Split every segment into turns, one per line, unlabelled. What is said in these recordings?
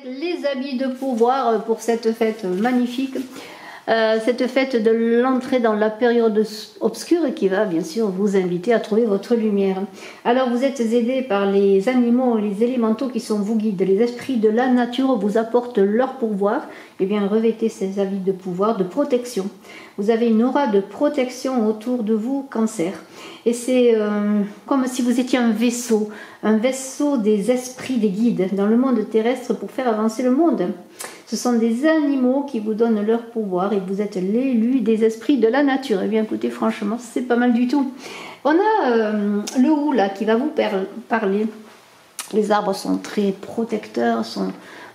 les habits de pouvoir pour cette fête magnifique, cette fête de l'entrée dans la période obscure qui va bien sûr vous inviter à trouver votre lumière. Alors vous êtes aidés par les animaux, les élémentaux qui sont vos guides, les esprits de la nature vous apportent leur pouvoir. Et bien revêtez ces habits de pouvoir, de protection. Vous avez une aura de protection autour de vous, Cancer. Et c'est comme si vous étiez un vaisseau des esprits, des guides dans le monde terrestre pour faire avancer le monde. Ce sont des animaux qui vous donnent leur pouvoir et vous êtes l'élu des esprits de la nature. Et bien écoutez, franchement, c'est pas mal du tout. On a le hou là qui va vous parler. Les arbres sont très protecteurs,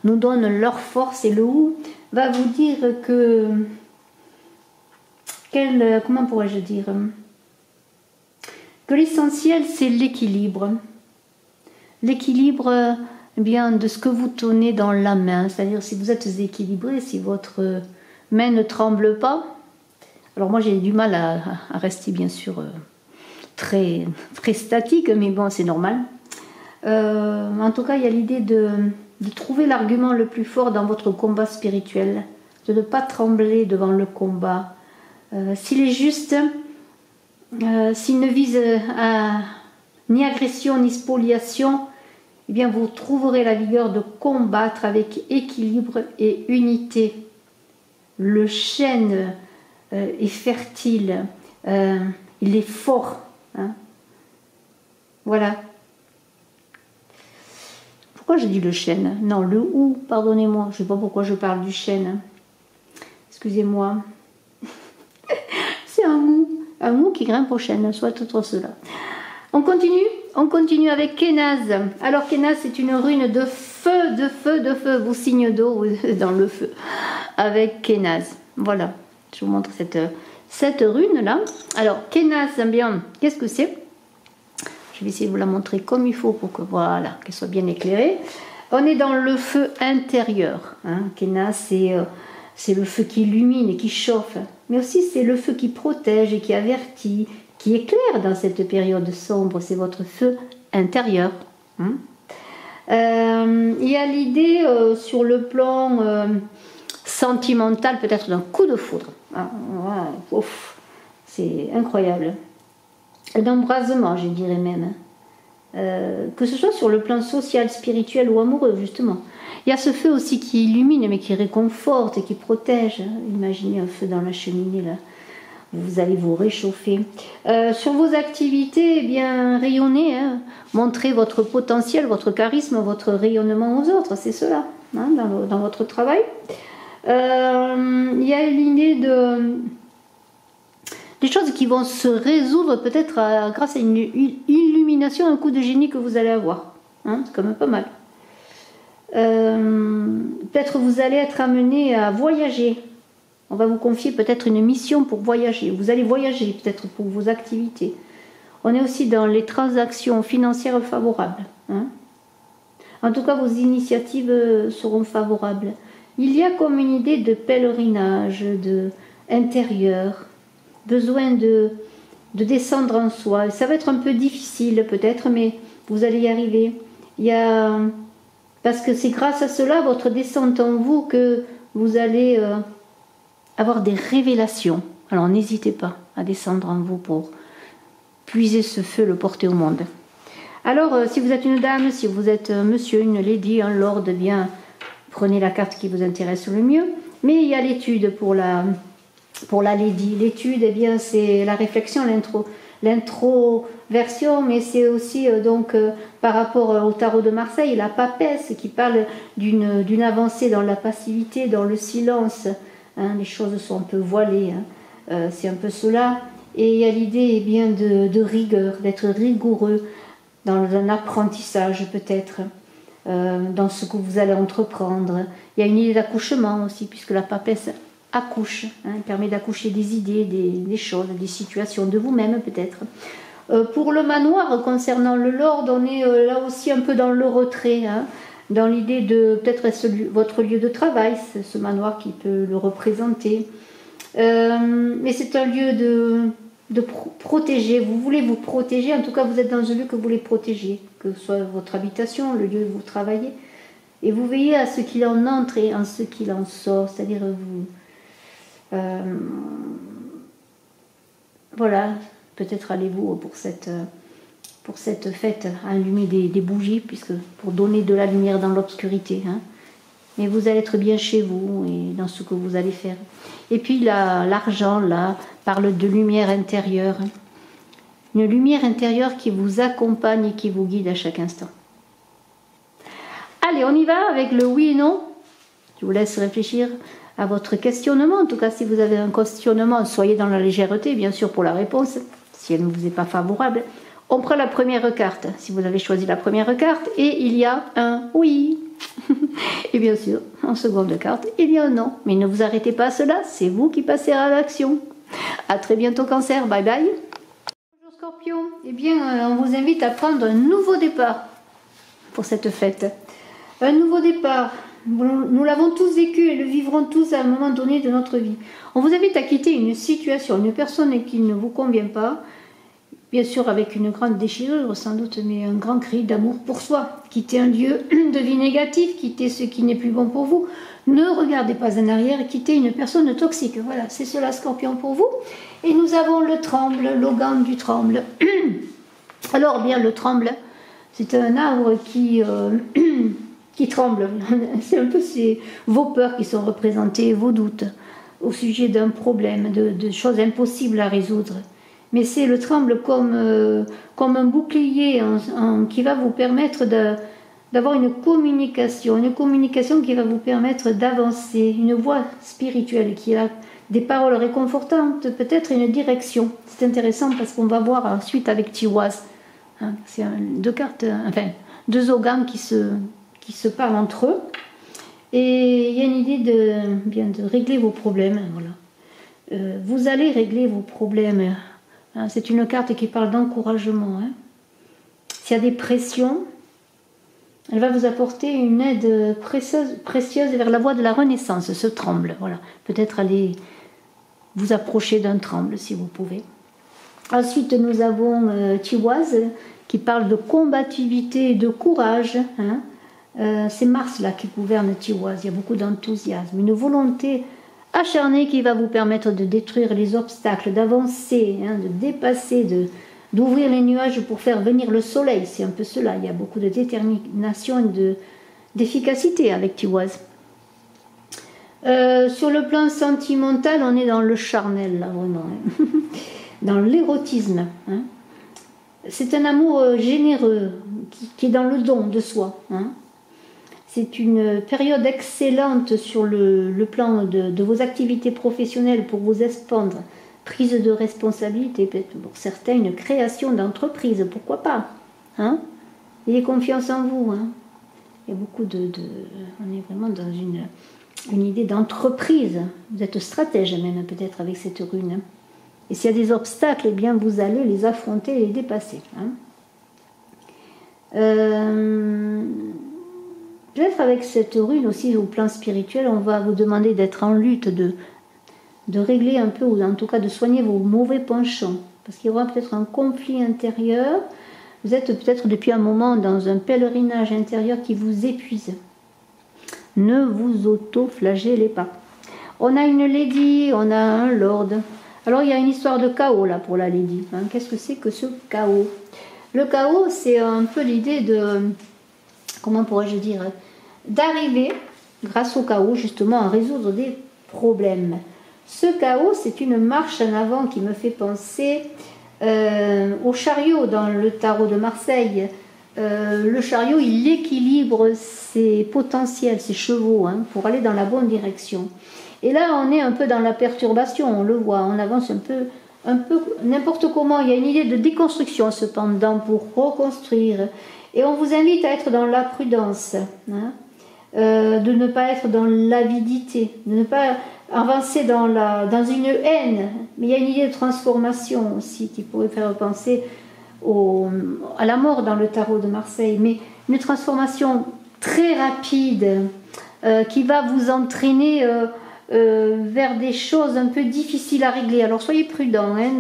nous donnent leur force et le hou va vous dire que... comment pourrais-je dire? Que l'essentiel c'est l'équilibre. L'équilibre bien de ce que vous tenez dans la main, c'est-à-dire si vous êtes équilibré, si votre main ne tremble pas. Alors moi j'ai du mal à rester bien sûr très statique, mais bon c'est normal. En tout cas il y a l'idée de trouver l'argument le plus fort dans votre combat spirituel, de ne pas trembler devant le combat. S'il est juste, s'il ne vise ni agression ni spoliation, eh bien vous trouverez la vigueur de combattre avec équilibre et unité. Le chêne est fertile, il est fort. Hein. Voilà. Pourquoi je dis le chêne? Non, le hou, pardonnez-moi, je ne sais pas pourquoi je parle du chêne. Excusez-moi. C'est un mou qui grimpe au chêne, soit tout cela. On continue avec Kénaz. Alors Kénaz, c'est une rune de feu, vous signe d'eau dans le feu, avec Kénaz. Voilà, je vous montre cette rune-là. Alors Kénaz, bien, qu'est-ce que c'est? Je vais essayer de vous la montrer comme il faut pour que, voilà, qu'elle soit bien éclairée. On est dans le feu intérieur. Hein. Kénaz, c'est le feu qui illumine et qui chauffe, mais aussi c'est le feu qui protège et qui avertit, qui éclaire dans cette période sombre. C'est votre feu intérieur. Hein. Il y a l'idée sur le plan sentimental, peut-être d'un coup de foudre. Ah, ouais, c'est incroyable. D'embrasement, je dirais même. Que ce soit sur le plan social, spirituel ou amoureux, justement. Il y a ce feu aussi qui illumine, mais qui réconforte et qui protège. Imaginez un feu dans la cheminée, là. Vous allez vous réchauffer. Sur vos activités, eh bien, rayonnez. Hein. Montrez votre potentiel, votre charisme, votre rayonnement aux autres. C'est cela, hein, dans votre travail. Il y a l'idée des choses qui vont se résoudre peut-être grâce à une illumination, un coup de génie que vous allez avoir. Hein, c'est quand même pas mal. Peut-être vous allez être amené à voyager. On va vous confier peut-être une mission pour voyager. Vous allez voyager peut-être pour vos activités. On est aussi dans les transactions financières favorables. Hein. En tout cas, vos initiatives seront favorables. Il y a comme une idée de pèlerinage, de intérieur, besoin de descendre en soi. Ça va être un peu difficile peut-être, mais vous allez y arriver. Parce que c'est grâce à cela, votre descente en vous, que vous allez avoir des révélations. Alors n'hésitez pas à descendre en vous pour puiser ce feu, le porter au monde. Alors si vous êtes une dame, si vous êtes un monsieur, une lady, un lord, bien prenez la carte qui vous intéresse le mieux. Mais il y a l'étude pour la lady. L'étude, eh bien, c'est la réflexion, l'introversion, mais c'est aussi par rapport au tarot de Marseille, la papesse qui parle d'une avancée dans la passivité, dans le silence. Hein, les choses sont un peu voilées, hein. C'est un peu cela. Et il y a l'idée eh bien de rigueur, d'être rigoureux dans un apprentissage peut-être, dans ce que vous allez entreprendre. Il y a une idée d'accouchement aussi, puisque la papesse accouche, hein, permet d'accoucher des idées, des choses, des situations, de vous-même peut-être. Pour le manoir, concernant le lord, on est là aussi un peu dans le retrait, hein, dans l'idée de peut-être votre lieu de travail, ce manoir qui peut le représenter. Mais c'est un lieu de protéger, vous voulez vous protéger, en tout cas vous êtes dans un lieu que vous voulez protéger, que ce soit votre habitation, le lieu où vous travaillez. Et vous veillez à ce qu'il en entre et à ce qu'il en sort, c'est-à-dire vous... voilà, peut-être allez-vous pour cette fête allumer des bougies, puisque pour donner de la lumière dans l'obscurité. Hein. Mais vous allez être bien chez vous et dans ce que vous allez faire. Et puis l'argent, là, parle de lumière intérieure. Une lumière intérieure qui vous accompagne et qui vous guide à chaque instant. Allez, on y va avec le oui et non. Je vous laisse réfléchir à votre questionnement. En tout cas, si vous avez un questionnement, soyez dans la légèreté, bien sûr, pour la réponse, si elle ne vous est pas favorable. On prend la première carte, si vous avez choisi la première carte, et il y a un oui. Et bien sûr, en seconde carte, il y a un non. Mais ne vous arrêtez pas à cela, c'est vous qui passez à l'action. À très bientôt, Cancer, bye bye. Bonjour Scorpion, eh bien, on vous invite à prendre un nouveau départ pour cette fête. Un nouveau départ. Nous l'avons tous vécu et le vivrons tous à un moment donné de notre vie. On vous invite à quitter une situation, une personne qui ne vous convient pas, bien sûr avec une grande déchirure sans doute, mais un grand cri d'amour pour soi. Quittez un lieu de vie négatif, quittez ce qui n'est plus bon pour vous. Ne regardez pas en arrière et quittez une personne toxique. Voilà, c'est cela Scorpion pour vous. Et nous avons le tremble, l'ogame du tremble. Alors bien le tremble, c'est un arbre qui tremble. C'est un peu vos peurs qui sont représentées, vos doutes au sujet d'un problème, de choses impossibles à résoudre. Mais c'est le tremble comme un bouclier qui va vous permettre d'avoir une communication qui va vous permettre d'avancer, une voie spirituelle qui a des paroles réconfortantes, peut-être une direction. C'est intéressant parce qu'on va voir ensuite avec Tiwaz. Hein, c'est deux cartes, enfin deux ogames qui se parlent entre eux. Et il y a une idée de régler vos problèmes. Voilà. Vous allez régler vos problèmes. Hein, c'est une carte qui parle d'encouragement. Hein. S'il y a des pressions, elle va vous apporter une aide précieuse vers la voie de la renaissance, ce tremble. Voilà. Peut-être aller vous approcher d'un tremble si vous pouvez. Ensuite, nous avons Tiwaz qui parle de combativité et de courage. Hein. C'est Mars là qui gouverne Tiwaz. Il y a beaucoup d'enthousiasme, une volonté acharnée qui va vous permettre de détruire les obstacles, d'avancer, hein, de dépasser, d'ouvrir les nuages pour faire venir le soleil. C'est un peu cela. Il y a beaucoup de détermination et d'efficacité avec Tiwaz. Sur le plan sentimental, on est dans le charnel là vraiment, hein. Dans l'érotisme. Hein. C'est un amour généreux qui est dans le don de soi. Hein. C'est une période excellente sur le plan de vos activités professionnelles pour vous expandre. Prise de responsabilité, peut-être pour certains, une création d'entreprise, pourquoi pas. Hein. Ayez confiance en vous. Hein. Il y a beaucoup on est vraiment dans une idée d'entreprise. Vous êtes stratège même peut-être avec cette rune. Hein. Et s'il y a des obstacles, eh bien vous allez les affronter et les dépasser. Hein. Peut-être avec cette rune aussi au plan spirituel, on va vous demander d'être en lutte, de régler un peu, ou en tout cas de soigner vos mauvais penchants. Parce qu'il y aura peut-être un conflit intérieur. Vous êtes peut-être depuis un moment dans un pèlerinage intérieur qui vous épuise. Ne vous auto-flagellez pas. On a une lady, on a un lord. Alors il y a une histoire de chaos là pour la lady. Hein. Qu'est-ce que c'est que ce chaos? Le chaos, c'est un peu l'idée de, comment pourrais-je dire, d'arriver, grâce au chaos, justement, à résoudre des problèmes. Ce chaos, c'est une marche en avant qui me fait penser au chariot dans le tarot de Marseille. Le chariot, il équilibre ses potentiels, ses chevaux, hein, pour aller dans la bonne direction. Et là, on est un peu dans la perturbation, on le voit, on avance un peu n'importe comment. Il y a une idée de déconstruction, cependant, pour reconstruire. Et on vous invite à être dans la prudence, hein, de ne pas être dans l'avidité, de ne pas avancer dans une haine. Mais il y a une idée de transformation aussi qui pourrait faire penser à la mort dans le tarot de Marseille. Mais une transformation très rapide qui va vous entraîner vers des choses un peu difficiles à régler. Alors soyez prudents, hein,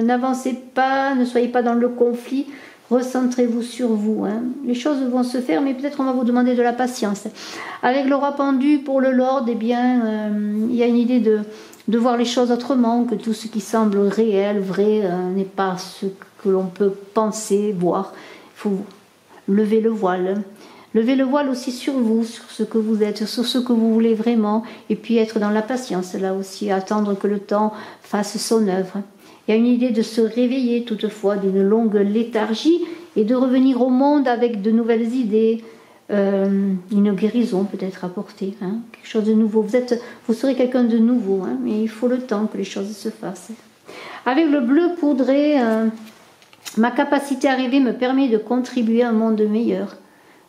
n'avancez pas, ne soyez pas dans le conflit. Recentrez-vous sur vous. Hein. Les choses vont se faire, mais peut-être on va vous demander de la patience. Avec le roi pendu pour le Lord, eh bien, il y a une idée de voir les choses autrement, que tout ce qui semble réel, vrai, n'est pas ce que l'on peut penser, voir. Il faut lever le voile. Levez le voile aussi sur vous, sur ce que vous êtes, sur ce que vous voulez vraiment, et puis être dans la patience, là aussi, attendre que le temps fasse son œuvre. Il y a une idée de se réveiller toutefois d'une longue léthargie et de revenir au monde avec de nouvelles idées, une guérison peut-être apportée, hein, quelque chose de nouveau. Vous serez quelqu'un de nouveau, hein, mais il faut le temps que les choses se fassent. Avec le bleu poudré, ma capacité à rêver me permet de contribuer à un monde meilleur.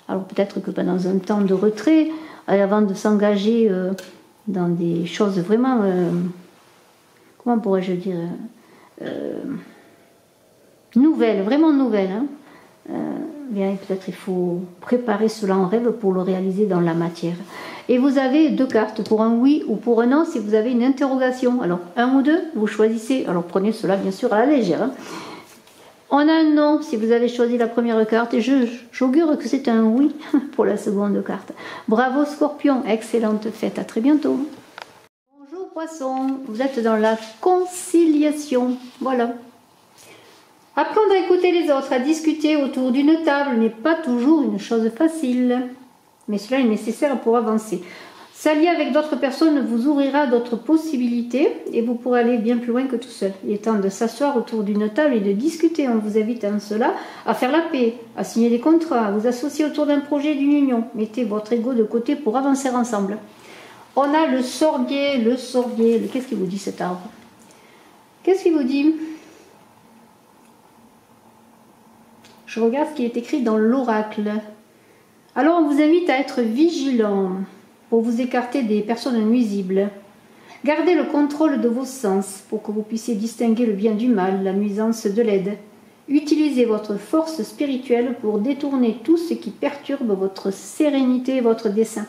Alors peut-être que pendant un temps de retrait, avant de s'engager dans des choses vraiment, comment pourrais-je dire, nouvelles, vraiment nouvelles, hein, bien peut-être il faut préparer cela en rêve pour le réaliser dans la matière. Et vous avez 2 cartes, pour un oui ou pour un non, si vous avez une interrogation. Alors 1 ou 2, vous choisissez, alors prenez cela bien sûr à la légère, hein. On a un non si vous avez choisi la première carte et j'augure que c'est un oui pour la seconde carte. Bravo Scorpion, excellente fête, à très bientôt. Bonjour Poisson, vous êtes dans la conciliation, voilà. Apprendre à écouter les autres, à discuter autour d'une table n'est pas toujours une chose facile, mais cela est nécessaire pour avancer. S'allier avec d'autres personnes vous ouvrira d'autres possibilités et vous pourrez aller bien plus loin que tout seul. Il est temps de s'asseoir autour d'une table et de discuter. On vous invite à cela, à faire la paix, à signer des contrats, à vous associer autour d'un projet, d'une union. Mettez votre ego de côté pour avancer ensemble. On a le sorbier, Qu'est-ce qu'il vous dit cet arbre? Qu'est-ce qu'il vous dit? Je regarde ce qui est écrit dans l'oracle. Alors on vous invite à être vigilant pour vous écarter des personnes nuisibles. Gardez le contrôle de vos sens pour que vous puissiez distinguer le bien du mal, la nuisance de l'aide. Utilisez votre force spirituelle pour détourner tout ce qui perturbe votre sérénité et votre dessein.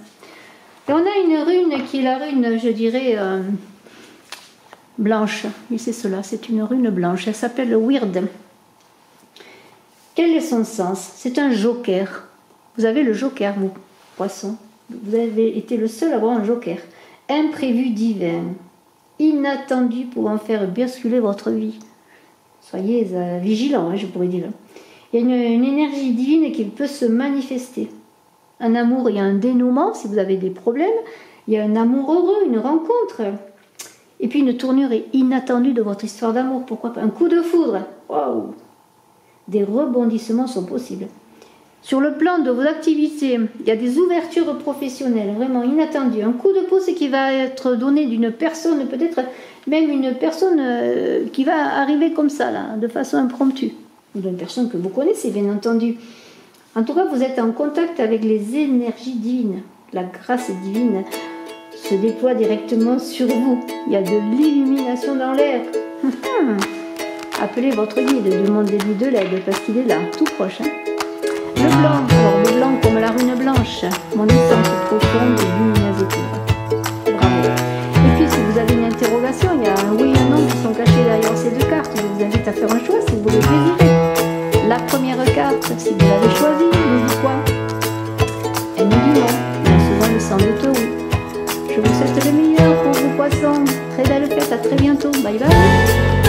Et on a une rune qui est la rune, je dirais, blanche. Oui, c'est cela, c'est une rune blanche. Elle s'appelle Weird. Quel est son sens? C'est un joker. Vous avez le joker, vous, Poisson. Vous avez été le seul à avoir un joker. Imprévu divin, inattendu pouvant faire basculer votre vie. Soyez vigilants, hein, je pourrais dire. Il y a une énergie divine qui peut se manifester. Un amour, il y a un dénouement si vous avez des problèmes. Il y a un amour heureux, une rencontre. Et puis une tournure inattendue de votre histoire d'amour. Pourquoi pas un coup de foudre. Waouh! Des rebondissements sont possibles. Sur le plan de vos activités, il y a des ouvertures professionnelles vraiment inattendues. Un coup de pouce qui va être donné d'une personne, peut-être même une personne qui va arriver comme ça, là, de façon impromptue. Ou d'une personne que vous connaissez, bien entendu. En tout cas, vous êtes en contact avec les énergies divines. La grâce divine se déploie directement sur vous. Il y a de l'illumination dans l'air. Appelez votre guide, demandez-lui de l'aide parce qu'il est là, tout proche. Hein. Le blanc, alors le blanc comme la rune blanche, mon essence profonde et lumineuse et pure. Bravo. Et puis si vous avez une interrogation, il y a un oui et un non qui sont cachés derrière ces 2 cartes. Je vous invite à faire un choix si vous le désirez. La première carte, si vous l'avez choisie, nous dit quoi? Elle nous dit non, mais souvent il semble doute oui. Je vous souhaite le meilleur pour vos poissons. Très belle fête, à très bientôt. Bye bye.